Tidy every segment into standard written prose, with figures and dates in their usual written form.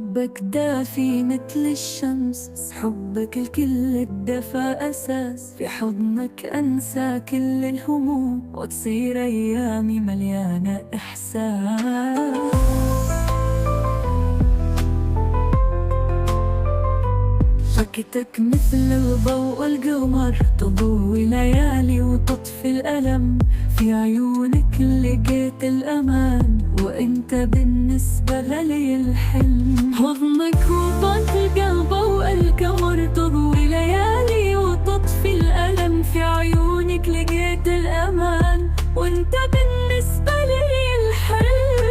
حبك دافي مثل الشمس، حبك الكل الدفى أساس. في حضنك أنسى كل الهموم وتصير أيامي مليانة إحساس. ضحكتك مثل الضوء القمر، تضوي ليالي وتطفي الألم. في عيونك لقيت الأمان، وإنت بالنسبة لي الحلم. حضنك وطن القلب والقمر، تضوي ليالي وتطفي الألم. في عيونك لقيت الأمان، وإنت بالنسبة لي الحلم.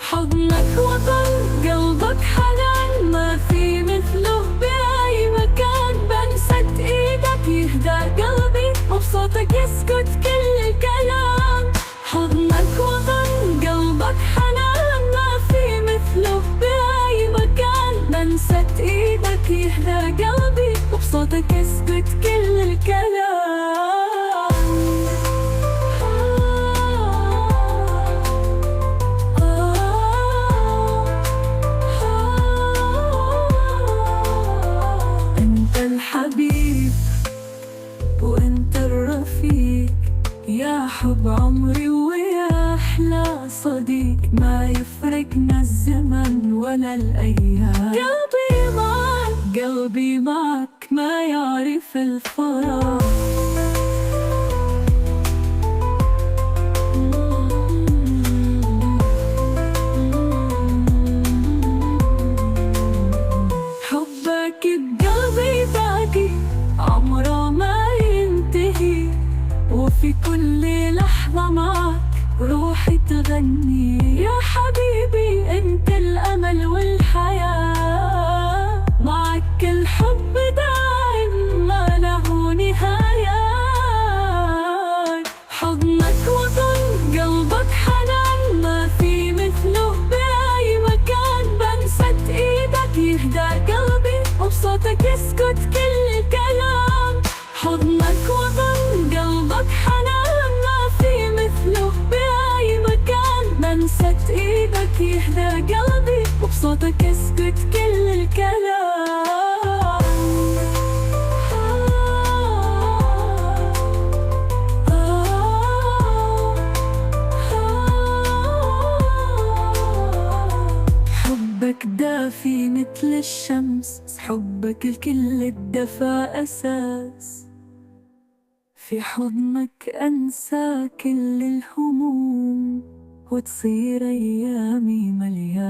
حضنك وطن قلبك حنان، ما في مثله بأي مكان. بمسة إيدك يهدى قلبي، وبصوتك يسكت كل الكلام. حضنك وطن قلبك حنان، ما في مثله بأي مكان. بمسة إيدك يهدى قلبي، وبصوتك يسكت كل الكلام. الحبيب وانت الرفيق، يا حب عمري ويا احلى صديق. ما يفرقنا الزمن ولا الايام، قلبي معك قلبي معك، ما يعرف الفراق. حبك بقلبي باقي، عمره ما ينتهي. وفي كل لحظة معك روحي تغني. يا حبيبي انت الأمل والحياة، معك الحب دايم ما له نهايات. حضنك وطن قلبك حنان، ما في مثله بأي مكان. بمسة ايدك يهدى قلبي، وبصوتك يسكت كل الكلام. حضنك وطن قلبك حنان، ما في مثله بأي مكان. بمسة ايدك يهدى قلبي، وبصوتك يسكت كل الكلام. حبك دافي مثل الشمس، حبك الكل الدفى أساس. في حضنك أنسى كل الهموم، وتصير أيامي مليانة